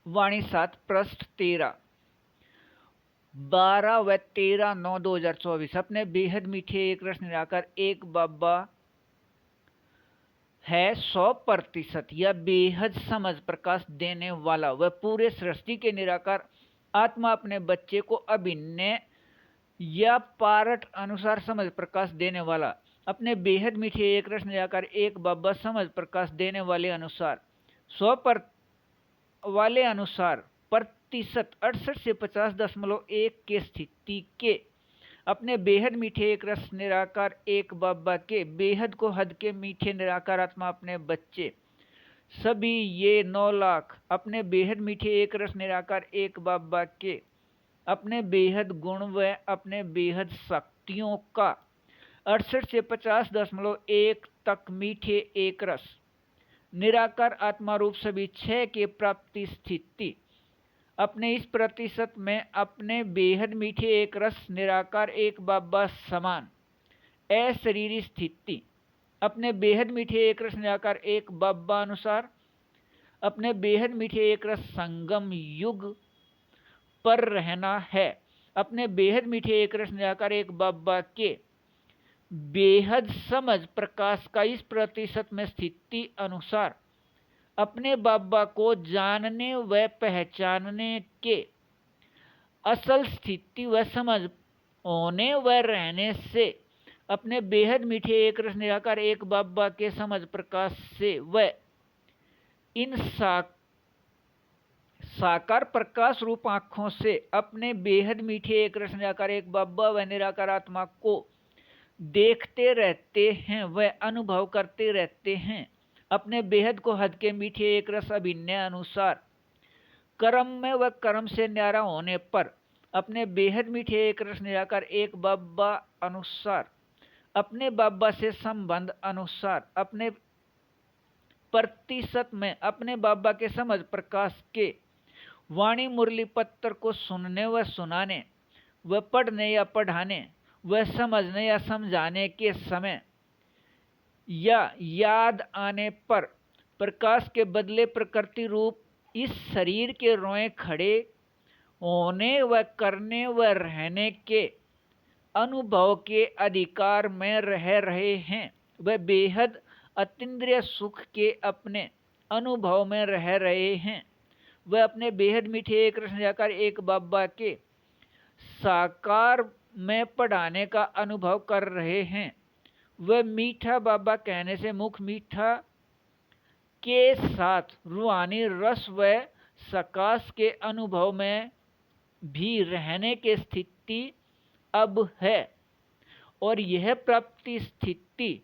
वाणी 7 पृष्ठ 13। 12 व 13/9/2024 अपने बेहद मीठे एक रस निराकार एक बाबा है 100% या बेहद समझ प्रकाश देने वाला। वह पूरे सृष्टि के निराकार आत्मा अपने बच्चे को अभिन्न या पारट अनुसार समझ प्रकाश देने वाला। अपने बेहद मीठे एक रस निराकार एक बाबा समझ प्रकाश देने वाले अनुसार 100 वाले अनुसार प्रतिशत 68 से 50.1 के स्थिति के अपने बेहद मीठे एक रस निराकार एक बाबा के बेहद को हद के मीठे निराकार आत्मा अपने बच्चे सभी ये 9 लाख अपने बेहद मीठे एक रस निराकार एक बाबा के अपने बेहद गुण व अपने बेहद शक्तियों का 68 से 50.1 तक मीठे एक रस निराकार आत्मा रूप सभी 6 के प्राप्ति स्थिति अपने इस प्रतिशत में अपने बेहद मीठे एक रस निराकार एक बाबा समान अशरीरी स्थिति अपने बेहद मीठे एक रस निराकार एक बाबा अनुसार अपने बेहद मीठे एक रस संगम युग पर रहना है। अपने बेहद मीठे एक रस निराकार एक बाबा के बेहद समझ प्रकाश का इस प्रतिशत में स्थिति अनुसार अपने बाबा को जानने व पहचानने के असल स्थिति व समझ होने व रहने से अपने बेहद मीठे एक रस निराकार एक बाबा के समझ प्रकाश से व इन साकार प्रकाश रूप आंखों से अपने बेहद मीठे एक रस निराकार एक बाबा व निराकार आत्मा को देखते रहते हैं व अनुभव करते रहते हैं। अपने बेहद को हद के मीठे एक रस अभिन्न अनुसार कर्म में व कर्म से न्यारा होने पर अपने बेहद मीठे एक रस निराकार एक बाबा अनुसार अपने बाबा से संबंध अनुसार अपने प्रतिशत में अपने बाबा के समझ प्रकाश के वाणी मुरली पत्र को सुनने व सुनाने व पढ़ने या पढ़ाने व समझने या समझाने के समय या याद आने पर प्रकाश के बदले प्रकृति रूप इस शरीर के रोए खड़े होने व करने व रहने के अनुभव के अधिकार में रह रहे हैं। वह बेहद अतीन्द्रिय सुख के अपने अनुभव में रह रहे हैं। वह अपने बेहद मीठे एक रस निराकार एक बाबा के साकार में पढ़ाने का अनुभव कर रहे हैं। वह मीठा बाबा कहने से मुख मीठा के साथ रूहानी रस व सकाश के अनुभव में भी रहने की स्थिति अब है और यह प्राप्ति स्थिति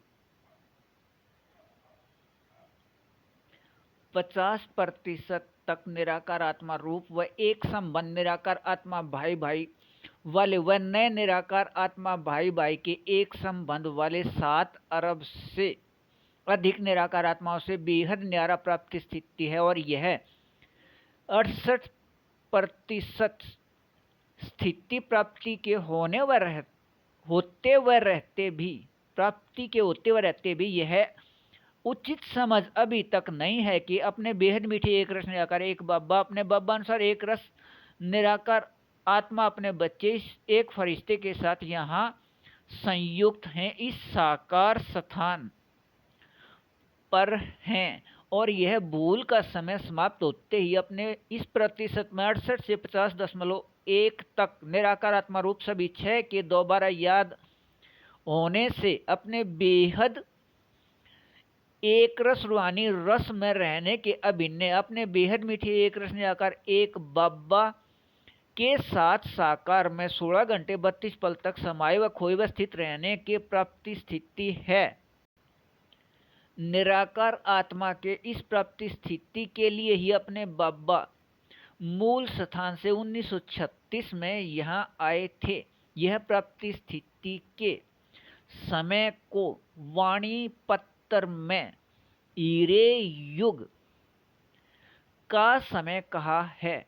50% तक निराकार आत्मा रूप व एक संबंध निराकार आत्मा भाई भाई वाले व नए निराकार आत्मा भाई भाई के एक संबंध वाले 7 अरब से अधिक निराकार आत्माओं से बेहद न्यारा प्राप्ति स्थिति है और यह 68% स्थिति प्राप्ति के होते व रहते भी प्राप्ति के होते व रहते भी यह उचित समझ अभी तक नहीं है कि अपने बेहद मीठे एक रस निराकार एक बाबा अपने बाबा अनुसार एक रस निराकार आत्मा अपने बच्चे एक फरिश्ते के साथ यहाँ संयुक्त हैं, इस साकार स्थान पर हैं और यह भूल का समय समाप्त होते ही अपने इस प्रतिशत में 68 से 50.1 तक निराकार आत्मा रूप सभी 6 के दोबारा याद होने से अपने बेहद एक रस रूहानी रस में रहने के अभिन्न अपने बेहद मीठे एक रस निराकार एक बाबा के साथ साकार में 16 घंटे 32 पल तक समाये व खोए व स्थित रहने की प्राप्ति स्थिति है। निराकार आत्मा के इस प्राप्ति स्थिति के लिए ही अपने बाबा मूल स्थान से 1936 में यहाँ आए थे। यह प्राप्ति स्थिति के समय को वाणी पत्र में ईरे युग का समय कहा है।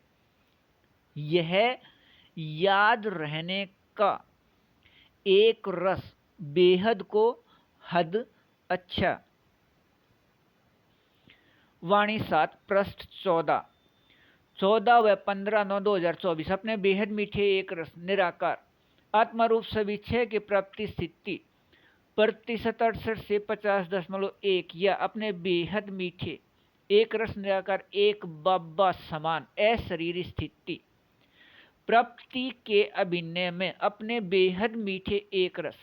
यह याद रहने का एक रस बेहद को हद अच्छा। वाणी 7 पृष्ठ 14। 14 व 15/9/2024 अपने बेहद मीठे एक रस निराकार आत्मारूप सविच्छय की प्राप्ति स्थिति प्रतिशत 68 से 50.1 या अपने बेहद मीठे एक रस निराकार एक बाबा समान अशरीरी स्थिति प्राप्ति के अभिनय में अपने बेहद मीठे एक रस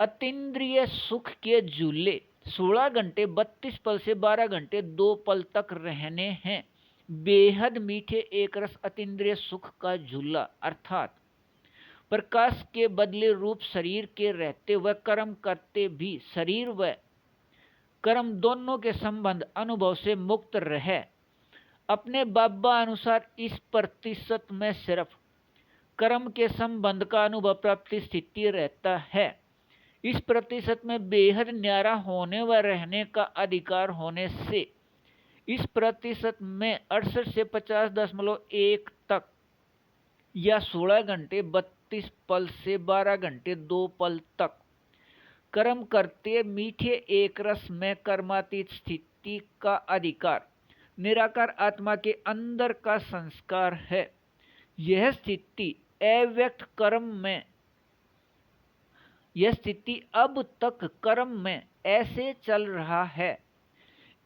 अतीन्द्रिय सुख के झूले 16 घंटे 32 पल से 12 घंटे 2 पल तक रहने हैं। बेहद मीठे एक रस अतीन्द्रिय सुख का झूला अर्थात प्रकाश के बदले रूप शरीर के रहते व कर्म करते भी शरीर व कर्म दोनों के संबंध अनुभव से मुक्त रहे। अपने बाबा अनुसार इस प्रतिशत में सिर्फ कर्म के संबंध का अनुभव प्राप्ति स्थिति रहता है। इस प्रतिशत में बेहद न्यारा होने व रहने का अधिकार होने से इस प्रतिशत में 68 से 50.1 तक या 16 घंटे 32 पल से 12 घंटे 2 पल तक कर्म करते मीठे एक रस में कर्मातीत स्थिति का अधिकार निराकार आत्मा के अंदर का संस्कार है। यह स्थिति अव्यक्त कर्म में यह स्थिति अब तक कर्म में ऐसे चल रहा है।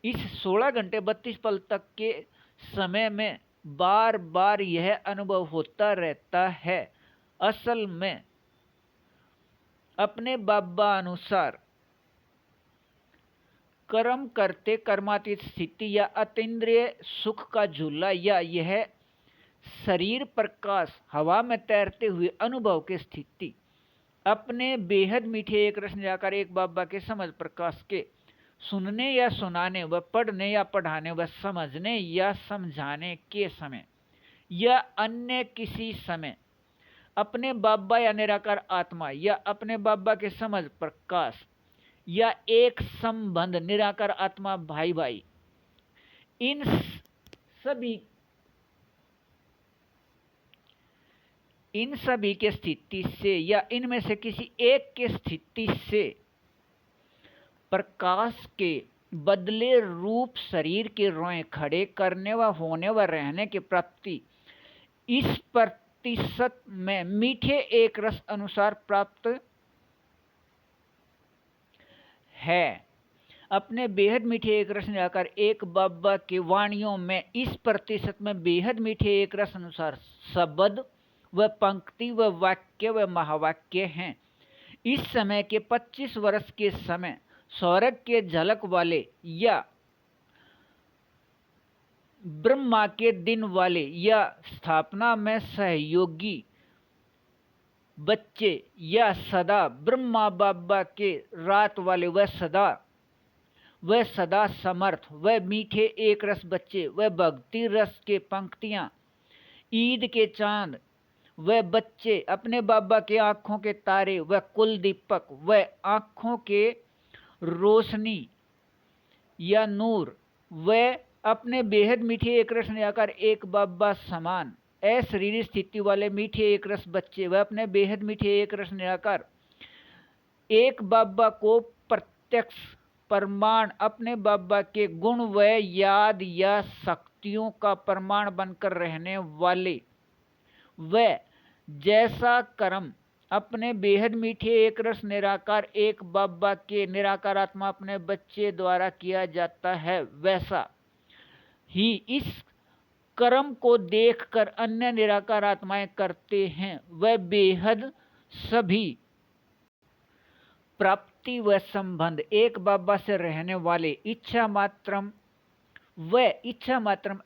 इस 16 घंटे 32 पल तक के समय में बार बार यह अनुभव होता रहता है। असल में अपने बाबा अनुसार कर्म करते कर्मातीत स्थिति या अतीन्द्रिय सुख का झूला या यह शरीर प्रकाश हवा में तैरते हुए अनुभव की स्थिति अपने बेहद मीठे एक रस निराकार एक बाबा के समझ प्रकाश के सुनने या सुनाने व पढ़ने या पढ़ाने व समझने या समझाने के समय या अन्य किसी समय अपने बाबा या निराकार आत्मा या अपने बाबा के समझ प्रकाश या एक संबंध निराकार आत्मा भाई भाई इन सभी के स्थिति से या इनमें से किसी एक के स्थिति से प्रकाश के बदले रूप शरीर के रोए खड़े करने व होने व रहने की प्राप्ति इस प्रतिशत में मीठे एक रस अनुसार प्राप्त है। अपने बेहद मीठे एक रस निराकार एक बाबा के वाणियों में इस प्रतिशत में बेहद मीठे एक रस अनुसार शब्द व पंक्ति व वाक्य व महावाक्य हैं। इस समय के 25 वर्ष के समय स्वर्ग के झलक वाले या ब्रह्मा के दिन वाले या स्थापना में सहयोगी बच्चे या सदा ब्रह्मा बाबा के रात वाले व सदा समर्थ व मीठे एक रस बच्चे व भक्ति रस के पंक्तियां ईद के चांद व बच्चे अपने बाबा के आँखों के तारे व कुल दीपक व आँखों के रोशनी या नूर व अपने बेहद मीठे एक रस निराकार एक बाबा समान अशरीरी स्थिति वाले मीठे एक रस बच्चे व अपने बेहद मीठे एक रस निराकार एक बाबा को प्रत्यक्ष प्रमाण अपने बाबा के गुण व याद या शक्तियों का प्रमाण बनकर रहने वाले व जैसा कर्म अपने बेहद मीठे एक रस निराकार एक बाबा के निराकार आत्मा अपने बच्चे द्वारा किया जाता है वैसा ही इस कर्म को देखकर अन्य निराकार आत्माएं करते हैं। वह बेहद सभी प्राप्ति व संबंध एक बाबा से रहने वाले इच्छा मात्रम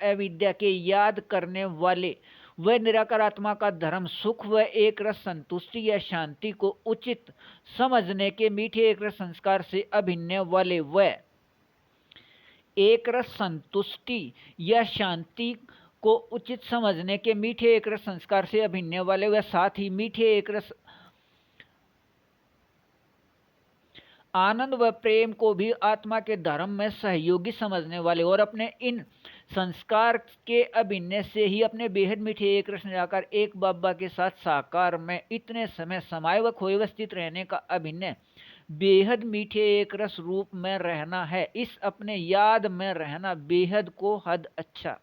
अविद्या के याद करने वाले वह निराकार आत्मा का धर्म सुख व एक रस संतुष्टि या शांति को उचित समझने के मीठे एक रस संस्कार से अभिन्न वाले वह एक रस संतुष्टि या शांति को उचित समझने के मीठे एक रस संस्कार से अभिन्न वाले व साथ ही मीठे एक रस आनंद व प्रेम को भी आत्मा के धर्म में सहयोगी समझने वाले और अपने इन संस्कार के अभिनय से ही अपने बेहद मीठे एक रस निराकार एक बाबा के साथ साकार में इतने समय समाये व खोए व स्थित रहने का अभिनय बेहद मीठे एक रस रूप में रहना है, इस अपने याद में रहना बेहद को हद अच्छा।